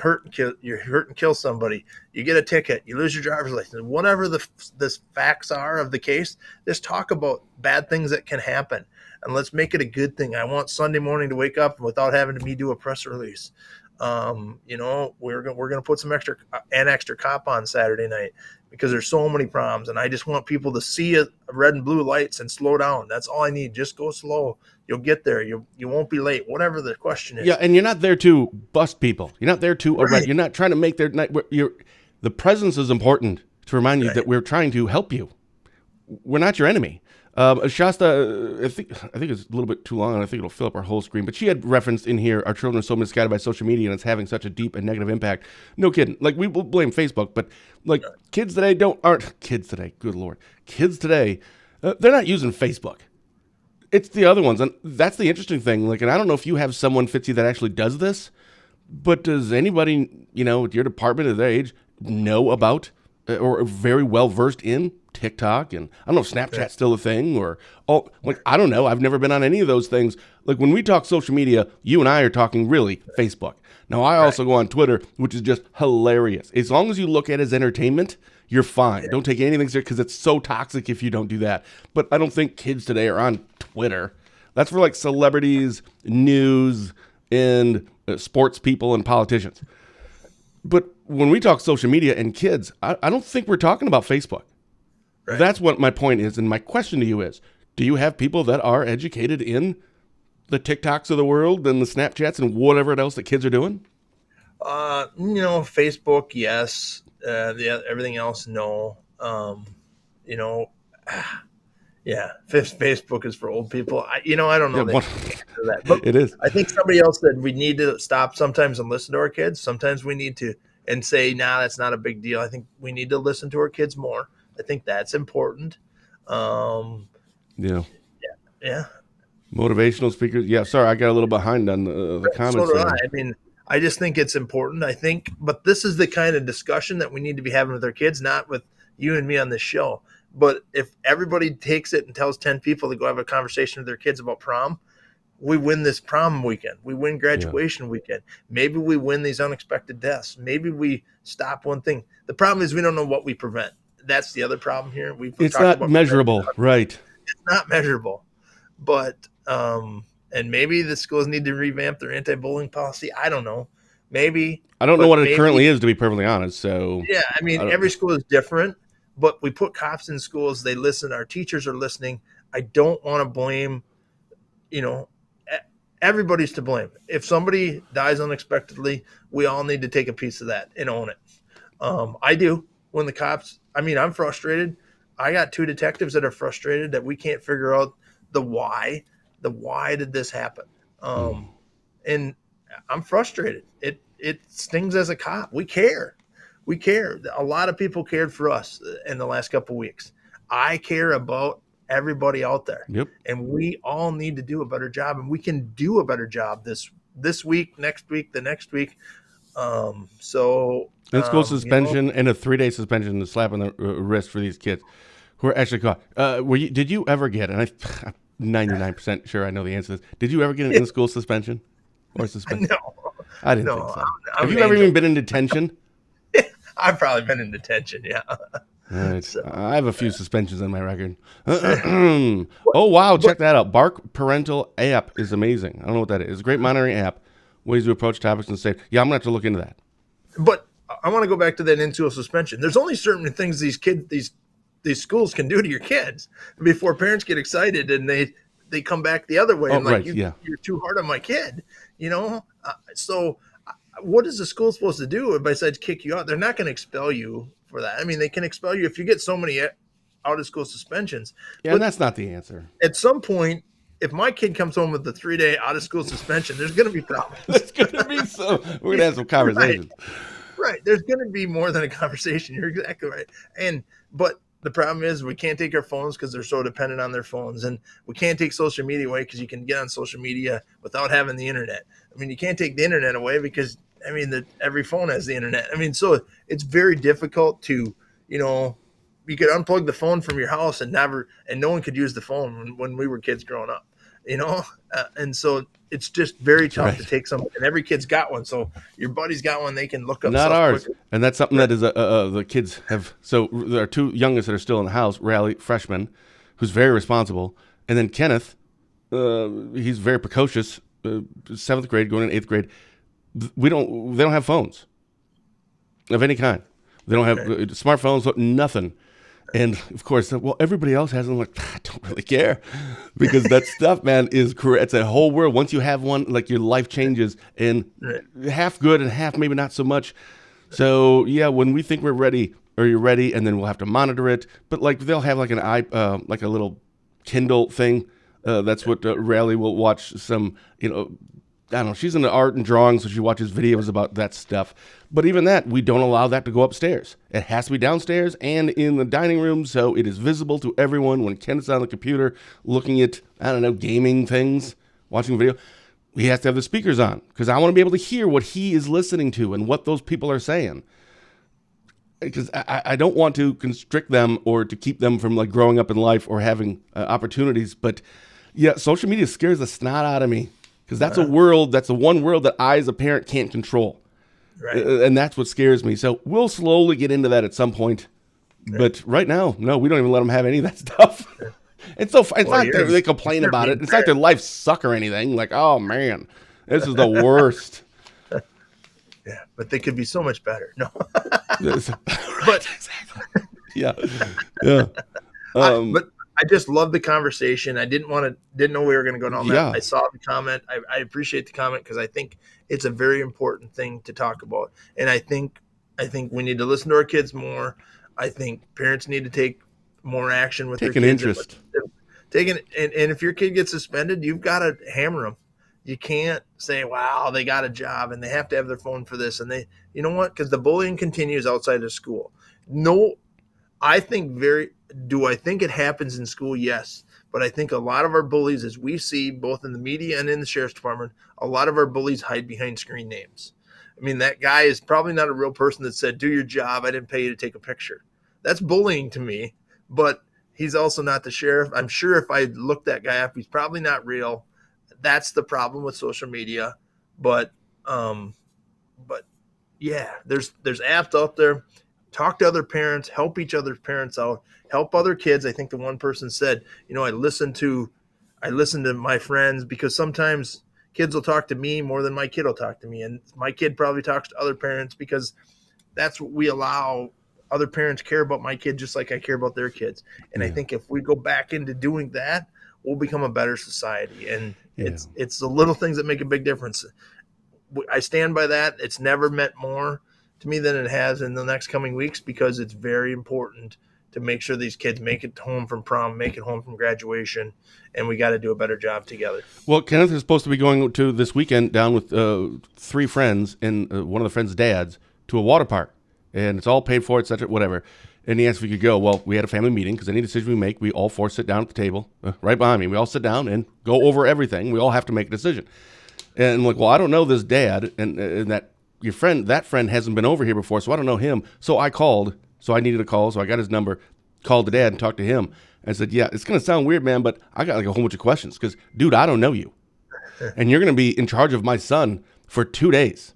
hurt and kill somebody, you get a ticket, you lose your driver's license, whatever the facts are of the case. Just talk about bad things that can happen, and let's make it a good thing. I want Sunday morning to wake up without having me do a press release. We're gonna put some extra cop on Saturday night because there's so many problems, and I just want people to see red and blue lights and slow down. That's all I need. Just go slow. You'll get there. You won't be late. Whatever the question is. Yeah, and you're not there to bust people. You're not there to arrest. You're not trying to make their night. The presence is important to remind you that we're trying to help you. We're not your enemy. Shasta, I think it's a little bit too long, and I think it'll fill up our whole screen. But she had referenced in here, our children are so misguided by social media, and it's having such a deep and negative impact. No kidding. Like, we will blame Facebook, but kids today, good Lord, kids today, they're not using Facebook. It's the other ones, and that's the interesting thing. And I don't know if you have someone, Fitzy, that actually does this, but does anybody, at your department of their age know about or very well versed in TikTok? And I don't know if Snapchat's still a thing I don't know. I've never been on any of those things. Like, when we talk social media, you and I are talking really Facebook. Now, I also go on Twitter, which is just hilarious. As long as you look at it as entertainment, you're fine. Yeah. Don't take anything serious because it's so toxic if you don't do that. But I don't think kids today are on Twitter. That's for celebrities, news, and sports people and politicians. But when we talk social media and kids, I don't think we're talking about Facebook. Right. That's what my point is. And my question to you is, do you have people that are educated in the TikToks of the world and the Snapchats and whatever else that kids are doing? Facebook, yes. Everything else, no. Yeah, Facebook is for old people. I don't know that. But it is. I think somebody else said we need to stop sometimes and listen to our kids. Sometimes we need to and say, nah, that's not a big deal. I think we need to listen to our kids more. I think that's important. Yeah. Yeah. Motivational speakers. Yeah. Sorry, I got a little behind on the comments. So I mean, I just think it's important. But this is the kind of discussion that we need to be having with our kids, not with you and me on this show. But if everybody takes it and tells 10 people to go have a conversation with their kids about prom, we win this prom weekend. We win graduation weekend. Maybe we win these unexpected deaths. Maybe we stop one thing. The problem is we don't know what we prevent. That's the other problem here. It's not measurable, right? It's not measurable. But and maybe the schools need to revamp their anti-bullying policy. I don't know. Maybe. I don't know what it currently is, to be perfectly honest. So yeah, I mean, every school is different. But we put cops in schools. They listen. Our teachers are listening. I don't want to blame. Everybody's to blame. If somebody dies unexpectedly, we all need to take a piece of that and own it. I do. When the cops, I'm frustrated. I got 2 detectives that are frustrated that we can't figure out the why. The why did this happen? And I'm frustrated. It stings as a cop. We care. A lot of people cared for us in the last couple of weeks. I care about everybody out there. Yep. And we all need to do a better job, and we can do a better job this week, next week, the next week. So in-school suspension and a 3-day suspension, the slap on the wrist for these kids who are actually caught. Did you ever get, and I'm 99% sure I know the answer to this, did you ever get an in-school suspension or suspension? No. I didn't think so. Have you ever even been in detention? I've probably been in detention, yeah. All right. So. I have a few suspensions on my record. Oh, wow. Check that out. Bark Parental app is amazing. I don't know what that is. It's a great monitoring app. Ways to approach topics and say, yeah, I'm going to have to look into that. But I want to go back to that in-school suspension. There's only certain things these schools can do to your kids before parents get excited and they come back the other way. Oh, and like, right, you're too hard on my kid, So what is the school supposed to do besides kick you out? They're not going to expel you for that. They can expel you if you get so many out-of-school suspensions. Yeah, and that's not the answer. At some point, if my kid comes home with a 3-day out-of-school suspension, there's going to be problems. There's going to be we're going to have some conversations. Right. There's going to be more than a conversation. You're exactly right. But the problem is we can't take our phones because they're so dependent on their phones. And we can't take social media away because you can get on social media without having the internet. You can't take the internet away because, every phone has the internet. So it's very difficult to, you could unplug the phone from your house and no one could use the phone when we were kids growing up, and so it's just very tough to take something. And every kid's got one. So your buddy's got one. They can look up. Not ours. Quicker. And that's something that is the kids have. So there are 2 youngest that are still in the house. Riley, freshman, who's very responsible. And then Kenneth, he's very precocious, 7th grade, going in 8th grade. They don't have phones of any kind. They don't have smartphones, nothing. And of course, well, everybody else has them. Like, I don't really care because that stuff, man, is correct. It's a whole world. Once you have one, like your life changes and half good and half maybe not so much. So yeah, when we think we're ready or you're ready, and then we'll have to monitor it. But like they'll have like like a little Kindle thing. That's what Riley will watch some, I don't know, she's into art and drawing, so she watches videos about that stuff. But even that, we don't allow that to go upstairs. It has to be downstairs and in the dining room, so it is visible to everyone when Kenneth's on the computer looking at, gaming things, watching video. He has to have the speakers on, because I want to be able to hear what he is listening to and what those people are saying. Because I don't want to constrict them or to keep them from like growing up in life or having opportunities. But yeah, social media scares the snot out of me. Because that's that's the one world that I as a parent can't control. Right. And that's what scares me. So we'll slowly get into that at some point. Right. But right now, no, we don't even let them have any of that stuff. It's so it's not like they complain about it. It's not like their life suck or anything. Like, oh, man, this is the worst. Yeah, but they could be so much better. No. But yeah. But I just love the conversation. I didn't know we were going to go down that. Yeah. I saw the comment. I appreciate the comment because I think it's a very important thing to talk about. And I think we need to listen to our kids more. I think parents need to take more action with their kids. Take an interest. And if your kid gets suspended, you've got to hammer them. You can't say, wow, they got a job and they have to have their phone for this. And you know what? Because the bullying continues outside of school. No, do I think it happens in school? Yes. But I think a lot of our bullies, as we see both in the media and in the sheriff's department, a lot of our bullies hide behind screen names. That guy is probably not a real person that said, do your job. I didn't pay you to take a picture. That's bullying to me, but he's also not the sheriff. I'm sure if I looked that guy up, he's probably not real. that's the problem with social media. But yeah, there's apps out there. Talk to other parents, help each other's parents out, help other kids. I think the one person said, I listen to my friends, because sometimes kids will talk to me more than my kid will talk to me, and my kid probably talks to other parents, because that's what we allow. Other parents care about my kid just like I care about their kids. And I think if we go back into doing that, we'll become a better society. And it's the little things that make a big difference. I stand by that. It's never meant more to me than it has in the next coming weeks, because it's very important to make sure these kids make it home from prom, make it home from graduation, and we got to do a better job together. Well, Kenneth is supposed to be going to this weekend down with 3 friends and one of the friends' dads to a water park, and it's all paid for, etc., whatever. And he asked if we could go. Well, we had a family meeting, because any decision we make, we all 4 sit down at the table right behind me. We all sit down and go over everything. We all have to make a decision. And I'm like, well, I don't know this dad, and that friend hasn't been over here before, so I don't know him. So I called. So I needed a call, so I got his number, called the dad and talked to him. And said, yeah, it's going to sound weird, man, but I got like a whole bunch of questions, because, dude, I don't know you. And you're going to be in charge of my son for 2 days.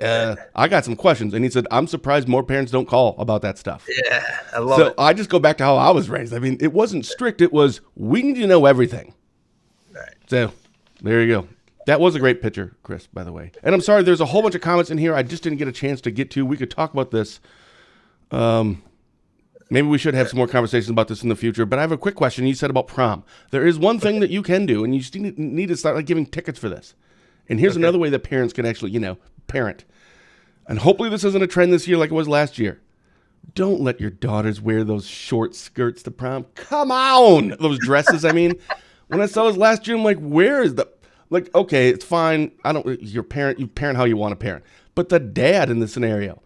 I got some questions. And he said, I'm surprised more parents don't call about that stuff. Yeah, I love it. So I just go back to how I was raised. I mean, it wasn't strict. It was, we need to know everything. Right. So there you go. That was a great picture, Chris, by the way. And I'm sorry, there's a whole bunch of comments in here I just didn't get a chance to get to. We could talk about this. Maybe we should have some more conversations about this in the future. But I have a quick question. You said about prom. There is one thing that you can do, and you just need to start giving tickets for this. And here's another way that parents can actually, parent. And hopefully this isn't a trend this year like it was last year. Don't let your daughters wear those short skirts to prom. Come on! Those dresses, I mean. When I saw this last year, I'm like, where is the... Like, okay, it's fine. You parent how you want to parent. But the dad in this scenario,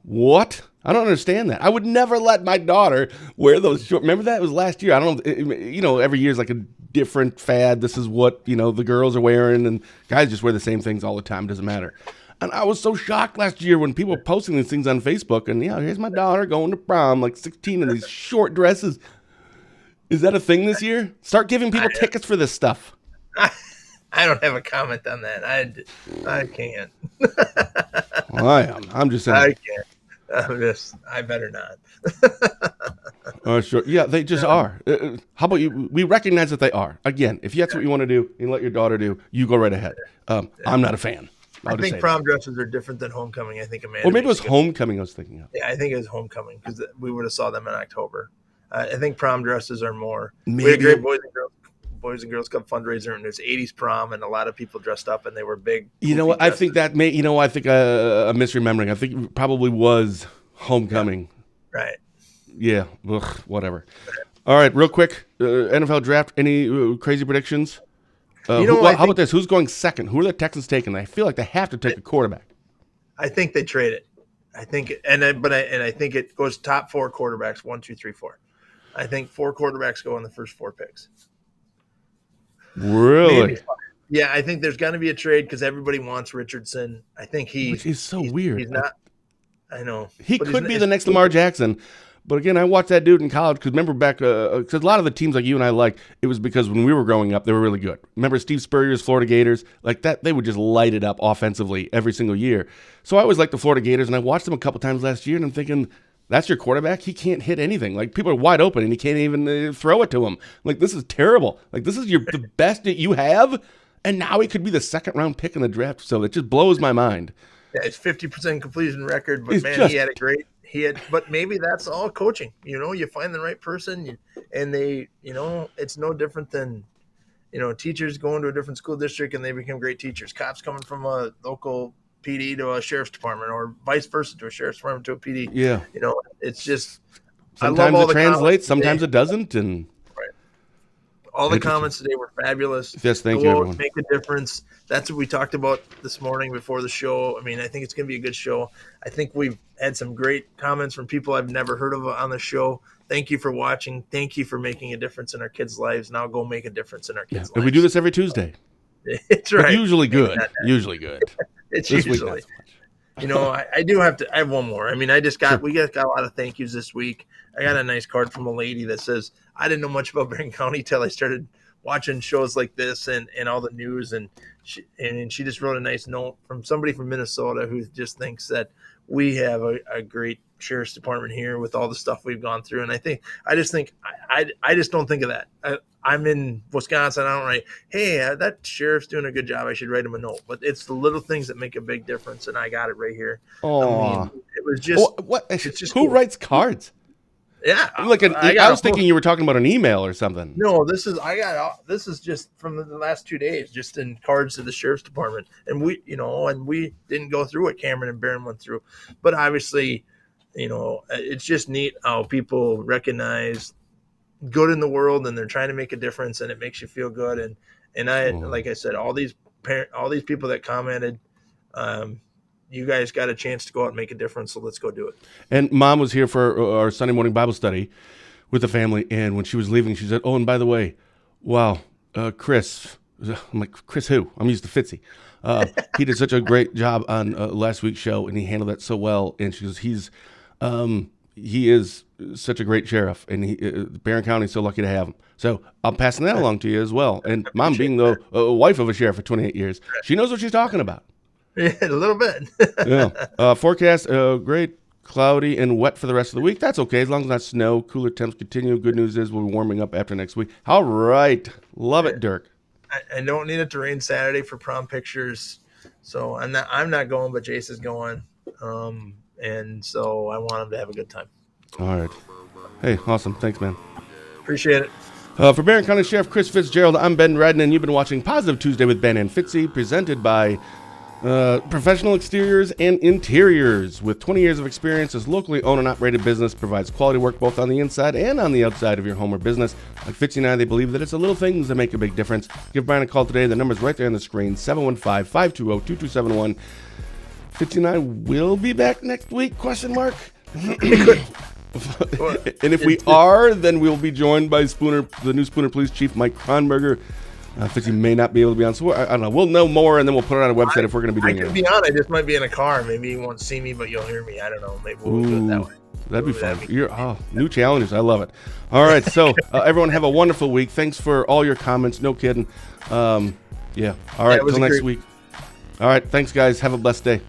what? I don't understand that. I would never let my daughter wear those short. Remember that? It was last year. I don't know. Every year is like a different fad. This is what, the girls are wearing, and guys just wear the same things all the time. It doesn't matter. And I was so shocked last year when people were posting these things on Facebook, and here's my daughter going to prom, like 16 in these short dresses. Is that a thing this year? Start giving people tickets for this stuff. I don't have a comment on that. I can't. Well, I am. I'm just saying. I can't. I better not. Sure. Yeah, they just are. How about you? We recognize that they are. Again, if that's what you want to do and let your daughter do, you go right ahead. I'm not a fan. I think prom dresses are different than homecoming. I think Amanda. Or maybe it was homecoming I was thinking of. Yeah, I think it was homecoming, because we would have saw them in October. I think prom dresses are more. Maybe. We had a great Boys and Girls Club fundraiser, and there's 80s prom, and a lot of people dressed up, and they were big. You know what? I think that may. I think I'm misremembering. I think it probably was homecoming. Yeah. Right. Yeah. Ugh, whatever. All right. Real quick. NFL draft. Any crazy predictions? How about this? Who's going second? Who are the Texans taking? I feel like they have to take a quarterback. I think they trade it. I think, I think it goes top 4 quarterbacks. 1, 2, 3, 4. I think 4 quarterbacks go in the first 4 picks. Really? Maybe. Yeah, I think there's going to be a trade, because everybody wants Richardson. I think which is so weird. He's not. I know he could be the next Lamar Jackson, but again, I watched that dude in college, because remember back, because a lot of the teams like you and I like, it was because when we were growing up, they were really good. Remember Steve Spurrier's Florida Gators, like that? They would just light it up offensively every single year. So I always liked the Florida Gators, and I watched them a couple times last year, and I'm thinking, that's your quarterback? He can't hit anything. Like, people are wide open, and he can't even throw it to him. Like, this is terrible. Like, this is the best that you have, and now he could be the second-round pick in the draft. So it just blows my mind. Yeah, it's 50% completion record, but he had a great. But maybe that's all coaching. You find the right person, and they, it's no different than, teachers going to a different school district and they become great teachers. Cops coming from a local PD to a sheriff's department, or vice versa, to a sheriff's department to a PD. Yeah. It's just, sometimes it translates, sometimes it doesn't. And all the comments today were fabulous. Yes, thank you, everyone. Make a difference. That's what we talked about this morning before the show. I mean, I think it's going to be a good show. I think we've had some great comments from people I've never heard of on the show. Thank you for watching. Thank you for making a difference in our kids' lives. Now go make a difference in our kids' lives. And we do this every Tuesday. It's right. But usually good. Usually good. It's this usually. Week, not so much. I do have to. I have one more. I mean, we got a lot of thank yous this week. I got a nice card from a lady that says, "I didn't know much about Barron County till I started watching shows like this and all the news, and she just wrote a nice note from somebody from Minnesota who just thinks that we have a great sheriff's department here with all the stuff we've gone through. And I just don't think of that. I'm in Wisconsin. I don't write, hey, that sheriff's doing a good job. I should write him a note. But it's the little things that make a big difference, and I got it right here. Oh, it was just what? It's just who cool. writes cards? Yeah, Like I was thinking you were talking about an email or something. No, this is just from the last 2 days, just in cards to the sheriff's department, and we didn't go through what Cameron and Barron went through, but obviously, it's just neat how people recognize good in the world and they're trying to make a difference, and it makes you feel good. Like I said, all these people that commented, you guys got a chance to go out and make a difference, so let's go do it. And Mom was here for our Sunday morning Bible study with the family, and when she was leaving, she said, "Oh, and by the way, wow, Chris." I'm like, "Chris who?" I'm used to Fitzy. He did such a great job on last week's show, and he handled that so well. And she goes, he is such a great sheriff, and Barron County is so lucky to have him. So I'm passing that along to you as well. And Mom, being the wife of a sheriff for 28 years, she knows what she's talking about. Yeah, a little bit. Yeah. Forecast, great, cloudy and wet for the rest of the week. That's okay, as long as not snow. Cooler temps continue. Good news is we'll be warming up after next week. All right. Love it, Dirk. I don't need it to rain Saturday for prom pictures. So I'm not going, but Jace is going. And so I want him to have a good time. All right. Hey, awesome. Thanks, man. Appreciate it. For Barron County Sheriff Chris Fitzgerald, I'm Ben Dryden, and you've been watching Positive Tuesday with Ben and Fitzy, presented by Professional Exteriors and Interiors. With 20 years of experience as locally owned and operated business, provides quality work both on the inside and on the outside of your home or business. Like Fitzy and I, they believe that it's the little things that make a big difference. Give Brian a call today. The number's right there on the screen, 715-520-2271. Fitzy and I will be back next week, ? And if we are, then we'll be joined by the new Spooner Police Chief, Mike Kronberger. Fitzy may not be able to be on, so I don't know. We'll know more, and then we'll put it on a website if we're going to be doing it. I could be on. I just might be in a car. Maybe you won't see me, but you'll hear me. I don't know. Maybe we'll do it that way. That'd be fun. New challenges. I love it. All right, so everyone have a wonderful week. Thanks for all your comments. No kidding. Yeah. All right, till next week. All right, thanks, guys. Have a blessed day.